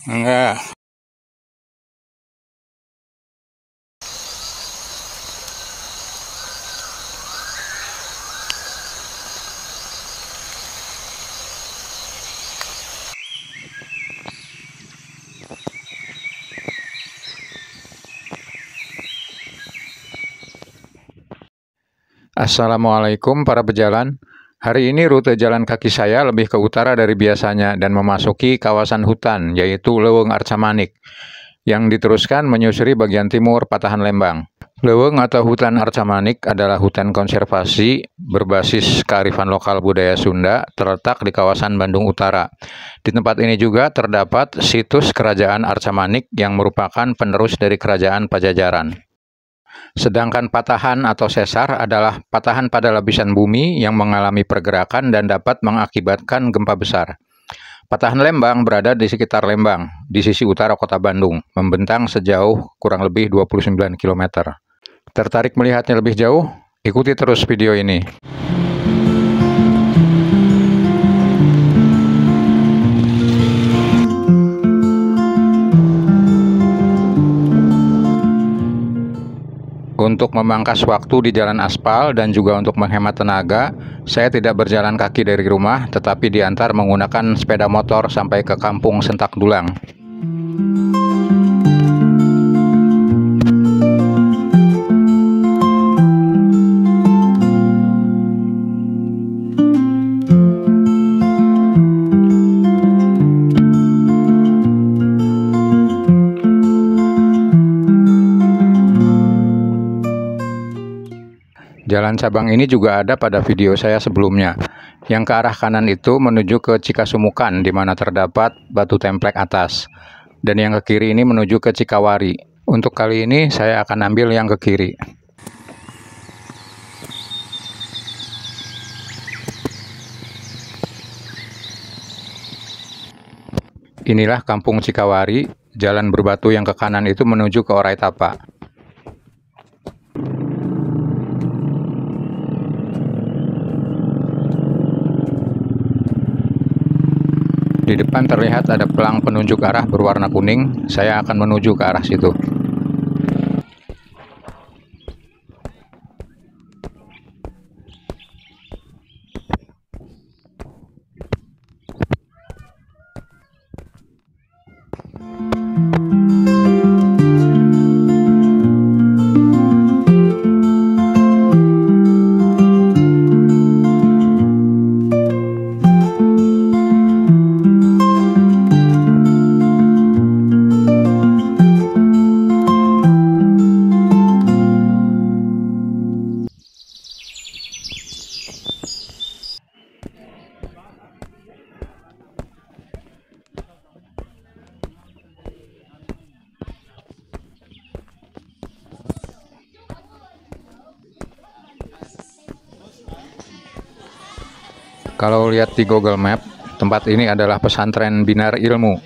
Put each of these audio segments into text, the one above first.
Enggak. Assalamualaikum para pejalan. Hari ini rute jalan kaki saya lebih ke utara dari biasanya dan memasuki kawasan hutan, yaitu Leuweung Arca-Manik, yang diteruskan menyusuri bagian timur Patahan Lembang. Leuweung atau hutan Arca-Manik adalah hutan konservasi berbasis kearifan lokal budaya Sunda terletak di kawasan Bandung Utara. Di tempat ini juga terdapat situs Kerajaan Arca-Manik yang merupakan penerus dari Kerajaan Pajajaran. Sedangkan patahan atau sesar adalah patahan pada lapisan bumi yang mengalami pergerakan dan dapat mengakibatkan gempa besar. Patahan Lembang berada di sekitar Lembang, di sisi utara kota Bandung, membentang sejauh kurang lebih 29 km. Tertarik melihatnya lebih jauh? Ikuti terus video ini. Untuk memangkas waktu di jalan aspal dan juga untuk menghemat tenaga, saya tidak berjalan kaki dari rumah, tetapi diantar menggunakan sepeda motor sampai ke Kampung Sentak Dulang. Jalan cabang ini juga ada pada video saya sebelumnya. Yang ke arah kanan itu menuju ke Cikasumukan, di mana terdapat batu templek atas. Dan yang ke kiri ini menuju ke Cikawari. Untuk kali ini saya akan ambil yang ke kiri. Inilah Kampung Cikawari. Jalan berbatu yang ke kanan itu menuju ke Orai Tapa. Di depan terlihat ada pelang penunjuk arah berwarna kuning. Saya akan menuju ke arah situ. Kalau lihat di Google Map, tempat ini adalah pesantren Binar Ilmu.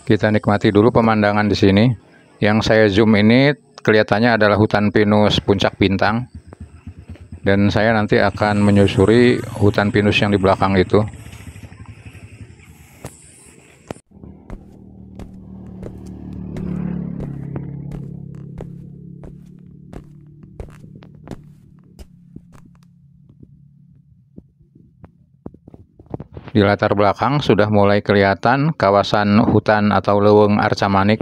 Kita nikmati dulu pemandangan di sini. Yang saya zoom ini kelihatannya adalah hutan pinus Puncak Bintang. Dan saya nanti akan menyusuri hutan pinus yang di belakang itu. Di latar belakang sudah mulai kelihatan kawasan hutan atau Leuweung Arca-Manik.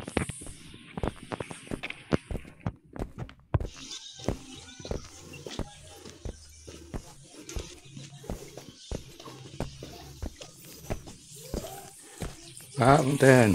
Punten.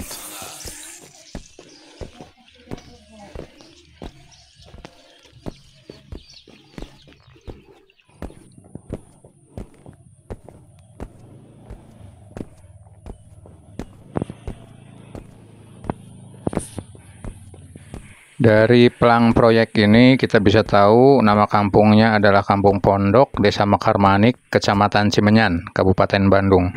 Dari pelang proyek ini kita bisa tahu nama kampungnya adalah Kampung Pondok, Desa Mekarmanik, Kecamatan Cimenyan, Kabupaten Bandung.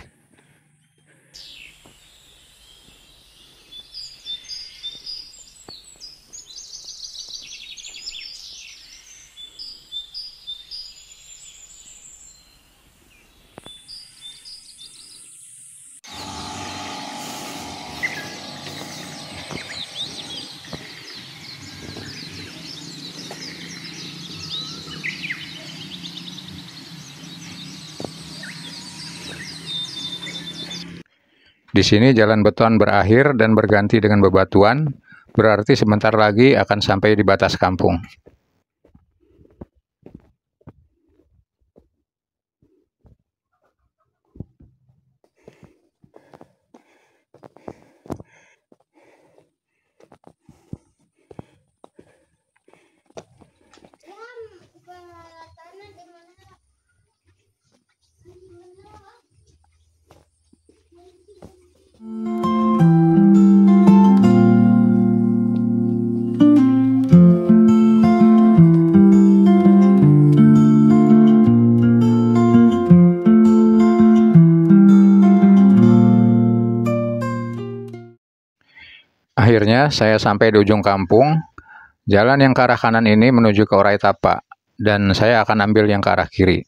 Di sini jalan beton berakhir dan berganti dengan bebatuan, berarti sebentar lagi akan sampai di batas kampung. Akhirnya saya sampai di ujung kampung. Jalan yang ke arah kanan ini menuju ke Orai Tapak, dan saya akan ambil yang ke arah kiri.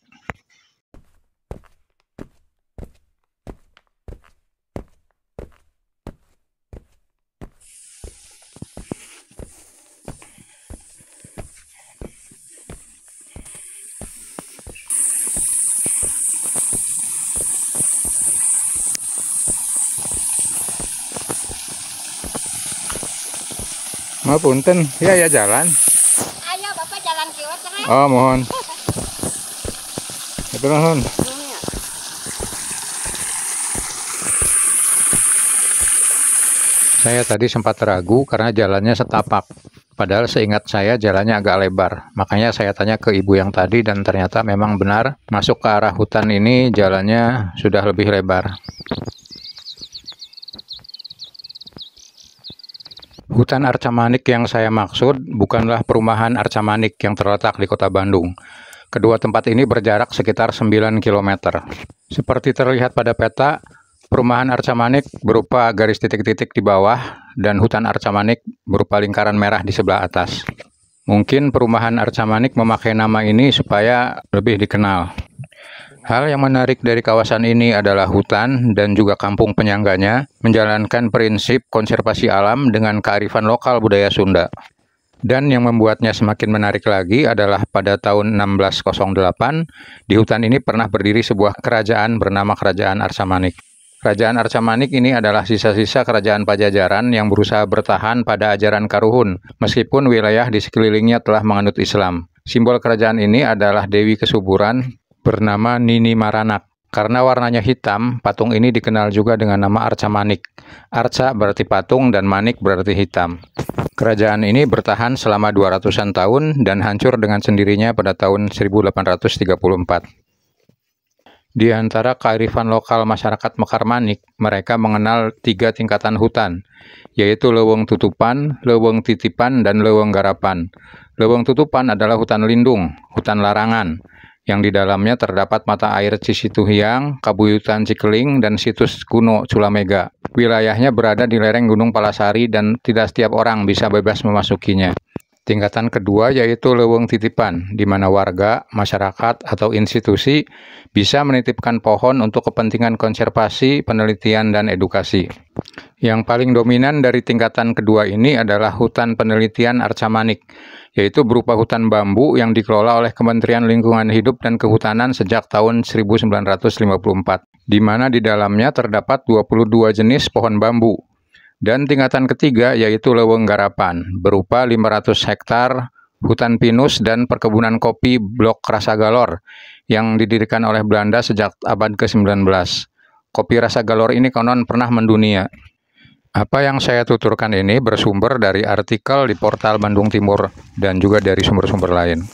Mau punten, ya jalan. Ayo Bapak jalan kiwat cenah. Oh mohon. Itu mohon. Saya tadi sempat ragu karena jalannya setapak. Padahal seingat saya jalannya agak lebar. Makanya saya tanya ke ibu yang tadi dan ternyata memang benar masuk ke arah hutan ini jalannya sudah lebih lebar. Hutan Arca Manik yang saya maksud bukanlah perumahan Arca Manik yang terletak di kota Bandung. Kedua tempat ini berjarak sekitar 9 km. Seperti terlihat pada peta, perumahan Arca Manik berupa garis titik-titik di bawah dan hutan Arca Manik berupa lingkaran merah di sebelah atas. Mungkin perumahan Arca Manik memakai nama ini supaya lebih dikenal. Hal yang menarik dari kawasan ini adalah hutan dan juga kampung penyangganya menjalankan prinsip konservasi alam dengan kearifan lokal budaya Sunda. Dan yang membuatnya semakin menarik lagi adalah pada tahun 1608, di hutan ini pernah berdiri sebuah kerajaan bernama Kerajaan Arca Manik. Kerajaan Arca Manik ini adalah sisa-sisa kerajaan Pajajaran yang berusaha bertahan pada ajaran Karuhun, meskipun wilayah di sekelilingnya telah menganut Islam. Simbol kerajaan ini adalah Dewi Kesuburan bernama Nini Maranak. Karena warnanya hitam, patung ini dikenal juga dengan nama Arca Manik. Arca berarti patung dan Manik berarti hitam. Kerajaan ini bertahan selama 200-an tahun dan hancur dengan sendirinya pada tahun 1834. Di antara kearifan lokal masyarakat Mekarmanik, mereka mengenal 3 tingkatan hutan, yaitu Leuweung Tutupan, Leuweung Titipan, dan Leuweung Garapan. Leuweung Tutupan adalah hutan lindung, hutan larangan, yang di dalamnya terdapat mata air Cisituhiang, Kabuyutan Cikeling, dan situs kuno Culamega. Wilayahnya berada di lereng Gunung Palasari dan tidak setiap orang bisa bebas memasukinya. Tingkatan kedua yaitu Leuweung Titipan, di mana warga, masyarakat, atau institusi bisa menitipkan pohon untuk kepentingan konservasi, penelitian, dan edukasi. Yang paling dominan dari tingkatan kedua ini adalah hutan penelitian Arca Manik, yaitu berupa hutan bambu yang dikelola oleh Kementerian Lingkungan Hidup dan Kehutanan sejak tahun 1954, di mana di dalamnya terdapat 22 jenis pohon bambu. Dan tingkatan ketiga yaitu Leuweung Garapan, berupa 500 hektar hutan pinus dan perkebunan kopi Blok Rasa Galor yang didirikan oleh Belanda sejak abad ke-19. Kopi Rasa Galor ini konon pernah mendunia. Apa yang saya tuturkan ini bersumber dari artikel di portal Bandung Timur dan juga dari sumber-sumber lain.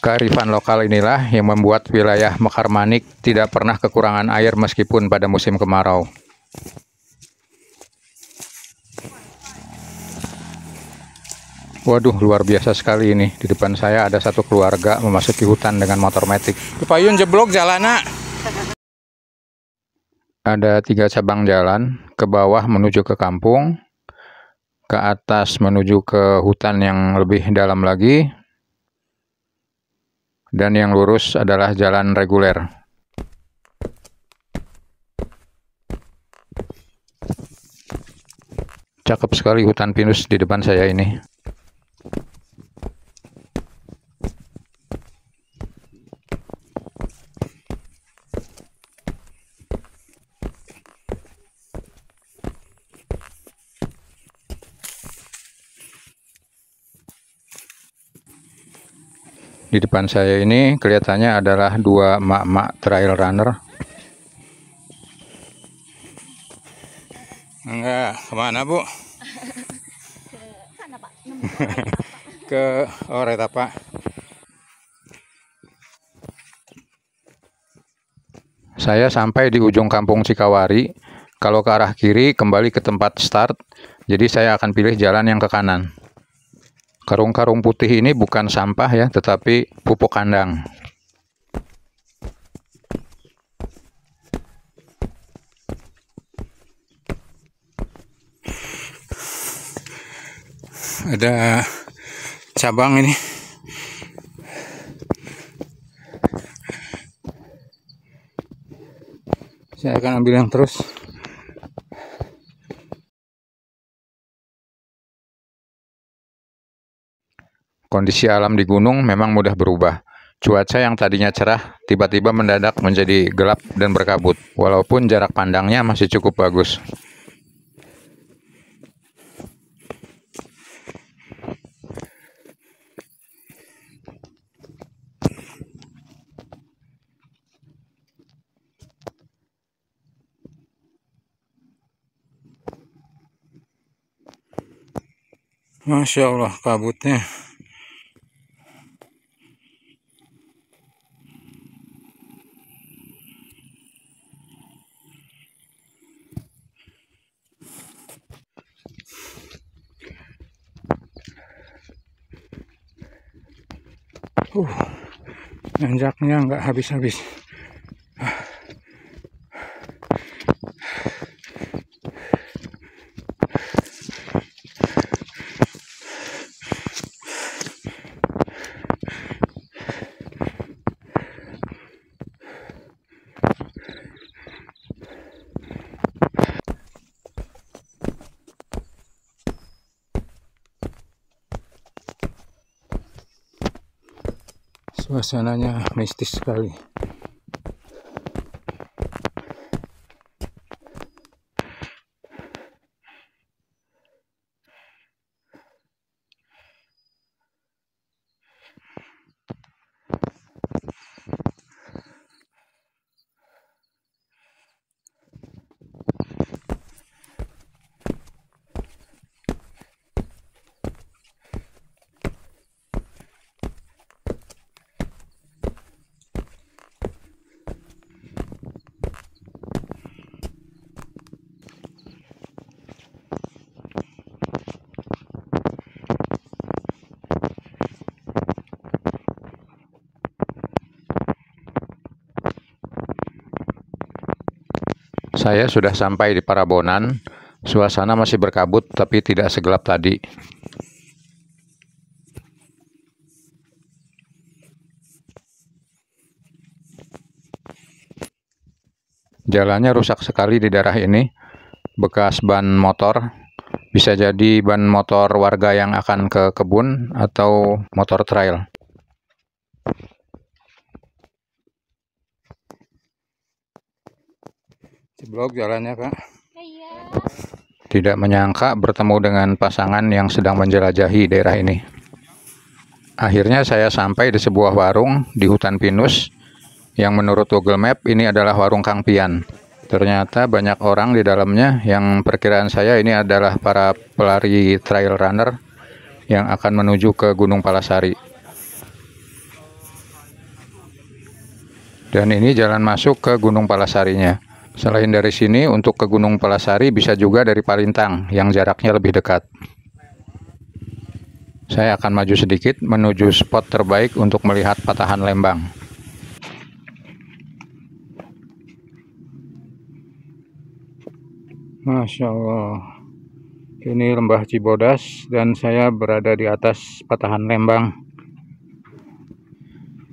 Kearifan lokal inilah yang membuat wilayah Mekarmanik tidak pernah kekurangan air meskipun pada musim kemarau. Waduh, luar biasa sekali ini. Di depan saya ada satu keluarga memasuki hutan dengan motor matic. Payun jeblok jalana. Ada 3 cabang jalan, ke bawah menuju ke kampung, ke atas menuju ke hutan yang lebih dalam lagi, dan yang lurus adalah jalan reguler. Cakep sekali hutan pinus di depan saya ini. Di depan saya ini kelihatannya adalah 2 emak-emak trail runner. Enggak, kemana Bu? Sana Pak. Ke Retapa. Saya sampai di ujung kampung Cikawari. Kalau ke arah kiri kembali ke tempat start, jadi saya akan pilih jalan yang ke kanan. Karung-karung putih ini bukan sampah ya, tetapi pupuk kandang. Ada cabang ini. Saya akan ambil yang terus. Kondisi alam di gunung memang mudah berubah. Cuaca yang tadinya cerah tiba-tiba mendadak menjadi gelap dan berkabut, walaupun jarak pandangnya masih cukup bagus. Masya Allah, kabutnya. Nanjaknya nggak habis-habis. Suasananya mistis sekali. Saya sudah sampai di Parabonan. Suasana masih berkabut tapi tidak segelap tadi. Jalannya rusak sekali di daerah ini. Bekas ban motor. Bisa jadi ban motor warga yang akan ke kebun atau motor trail. Jeblok jalannya, Kak. Iya. Tidak menyangka bertemu dengan pasangan yang sedang menjelajahi daerah ini. Akhirnya saya sampai di sebuah warung di hutan pinus yang menurut Google Map ini adalah warung Kang Pian. Ternyata banyak orang di dalamnya yang perkiraan saya ini adalah para pelari trail runner yang akan menuju ke Gunung Palasari. Dan ini jalan masuk ke Gunung Palasarinya. Selain dari sini, untuk ke Gunung Palasari bisa juga dari Palintang yang jaraknya lebih dekat. Saya akan maju sedikit menuju spot terbaik untuk melihat patahan Lembang. Masya Allah, ini lembah Cibodas dan saya berada di atas patahan Lembang.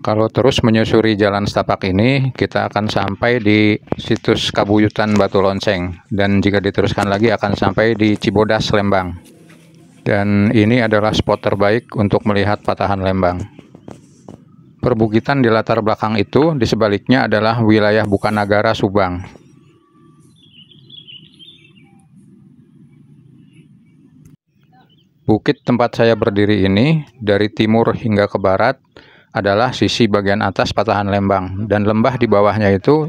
Kalau terus menyusuri jalan setapak ini, kita akan sampai di situs Kabuyutan Batu Lonceng, dan jika diteruskan lagi akan sampai di Cibodas Lembang. Dan ini adalah spot terbaik untuk melihat patahan Lembang. Perbukitan di latar belakang itu, di sebaliknya adalah wilayah Bukanagara, Subang. Bukit tempat saya berdiri ini, dari timur hingga ke barat, adalah sisi bagian atas patahan Lembang, dan lembah di bawahnya itu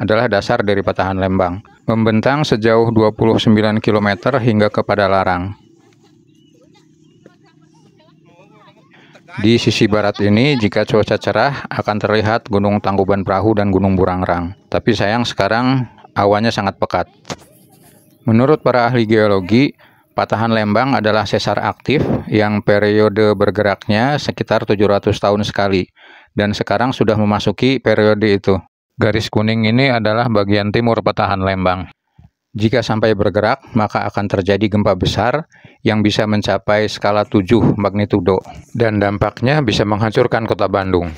adalah dasar dari patahan Lembang, membentang sejauh 29 km hingga ke Padalarang. Di sisi barat ini, jika cuaca cerah, akan terlihat Gunung Tangkuban Perahu dan Gunung Burangrang. Tapi sayang sekarang awannya sangat pekat. Menurut para ahli geologi, patahan Lembang adalah sesar aktif yang periode bergeraknya sekitar 700 tahun sekali. Dan sekarang sudah memasuki periode itu. Garis kuning ini adalah bagian timur patahan Lembang. Jika sampai bergerak, maka akan terjadi gempa besar yang bisa mencapai skala 7 magnitudo, dan dampaknya bisa menghancurkan kota Bandung.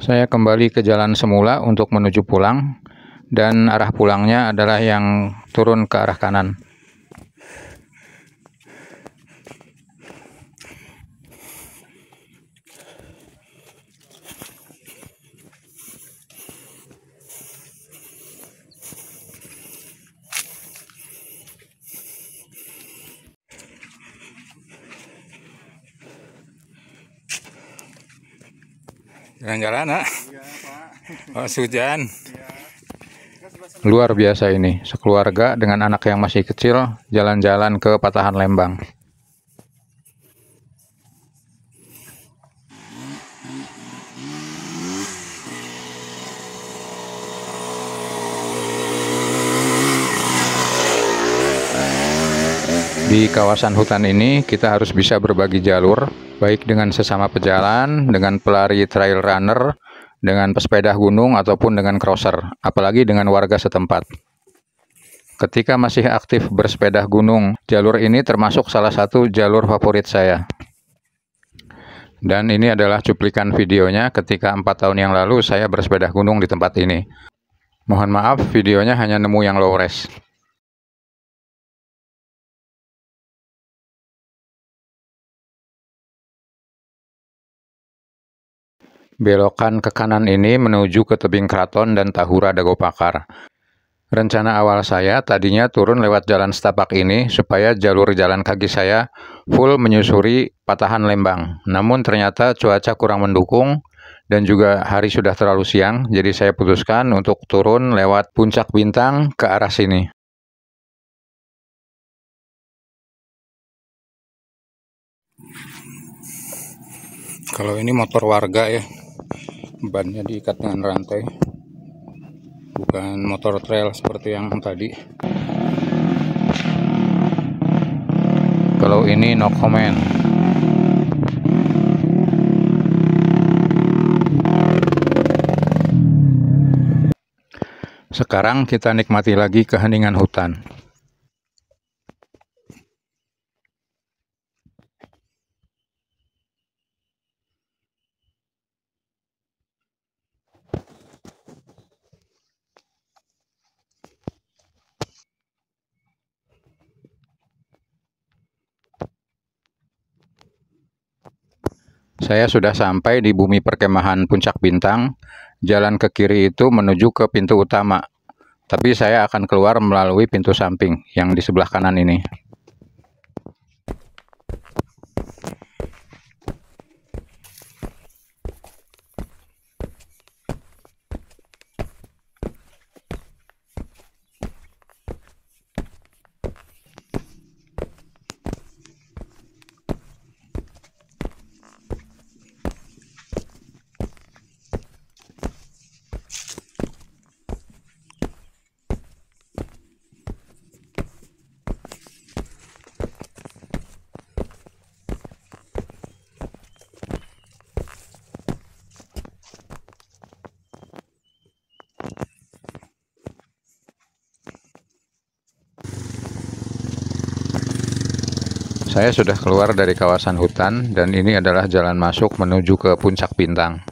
Saya kembali ke jalan semula untuk menuju pulang, dan arah pulangnya adalah yang turun ke arah kanan. Jalan-jalan, nak? Iya, Pak. Oh, hujan. Luar biasa ini, sekeluarga dengan anak yang masih kecil jalan-jalan ke patahan Lembang. Di kawasan hutan ini, kita harus bisa berbagi jalur, baik dengan sesama pejalan, dengan pelari trail runner, dengan pesepeda gunung, ataupun dengan crosser, apalagi dengan warga setempat. Ketika masih aktif bersepeda gunung, jalur ini termasuk salah satu jalur favorit saya. Dan ini adalah cuplikan videonya ketika 4 tahun yang lalu saya bersepeda gunung di tempat ini. Mohon maaf, videonya hanya nemu yang low res. Belokan ke kanan ini menuju ke tebing Keraton dan Tahura Dago Pakar. Rencana awal saya tadinya turun lewat jalan setapak ini supaya jalur jalan kaki saya full menyusuri patahan Lembang. Namun ternyata cuaca kurang mendukung dan juga hari sudah terlalu siang, jadi saya putuskan untuk turun lewat Puncak Bintang ke arah sini. Kalau ini motor warga ya, bannya diikat dengan rantai, bukan motor trail seperti yang tadi. Kalau ini no comment. Sekarang kita nikmati lagi keheningan hutan. Saya sudah sampai di bumi perkemahan Puncak Bintang. Jalan ke kiri itu menuju ke pintu utama. Tapi saya akan keluar melalui pintu samping yang di sebelah kanan ini. Saya sudah keluar dari kawasan hutan dan ini adalah jalan masuk menuju ke Puncak Bintang.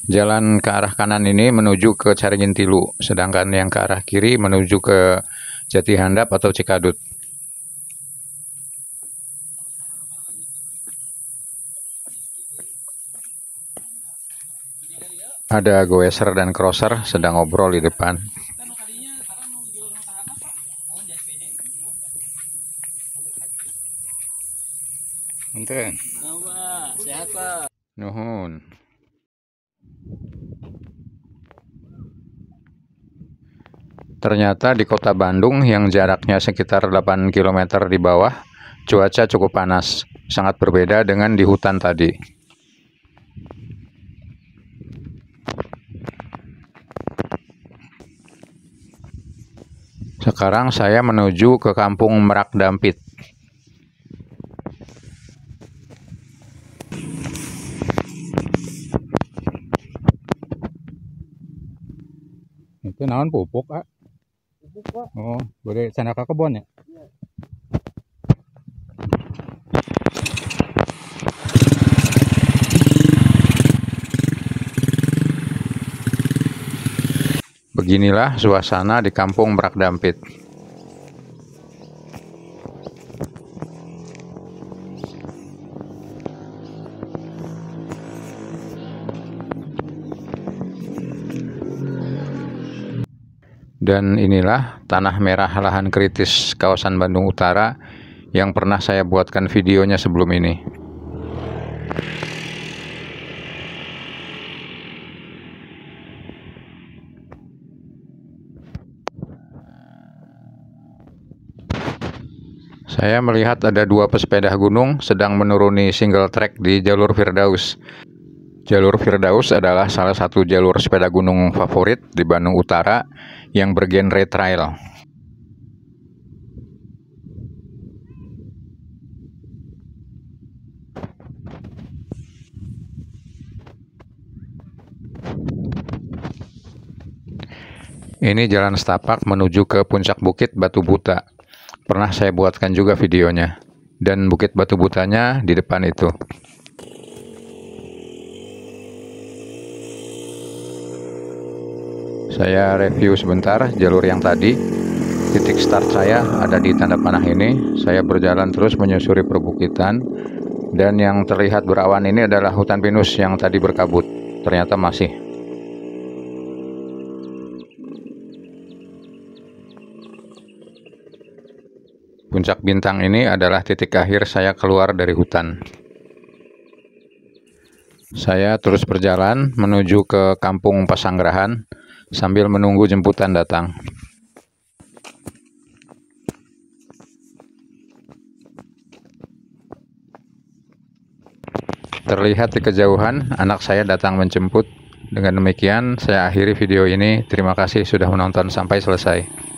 Jalan ke arah kanan ini menuju ke Caringin Tilu, sedangkan yang ke arah kiri menuju ke Jati Handap atau Cikadut. Ada goeser dan crosser sedang ngobrol di depan. Enten. Sehat, Pak. Nuhun. Ternyata di kota Bandung yang jaraknya sekitar 8 km di bawah, cuaca cukup panas, sangat berbeda dengan di hutan tadi. Sekarang saya menuju ke Kampung Merak Dampit. Itu naon pupuk, ah? Pupuk, Pak. Oh, boleh sana ke kebun ya? Iya. Beginilah suasana di Kampung Merak Dampit. Dan inilah tanah merah lahan kritis kawasan Bandung Utara yang pernah saya buatkan videonya sebelum ini. Saya melihat ada dua pesepeda gunung sedang menuruni single track di jalur Firdaus. Jalur Firdaus adalah salah satu jalur sepeda gunung favorit di Bandung Utara yang bergenre trail. Ini jalan setapak menuju ke puncak Bukit Batu Buta. Pernah saya buatkan juga videonya. Dan Bukit Batu Butanya di depan itu. Saya review sebentar jalur yang tadi. Titik start saya ada di tanda panah ini. Saya berjalan terus menyusuri perbukitan. Dan yang terlihat berawan ini adalah hutan pinus yang tadi berkabut. Ternyata masih. Puncak Bintang ini adalah titik akhir saya keluar dari hutan. Saya terus berjalan menuju ke Kampung Pasanggerahan sambil menunggu jemputan datang. Terlihat di kejauhan anak saya datang menjemput. Dengan demikian saya akhiri video ini. Terima kasih sudah menonton sampai selesai.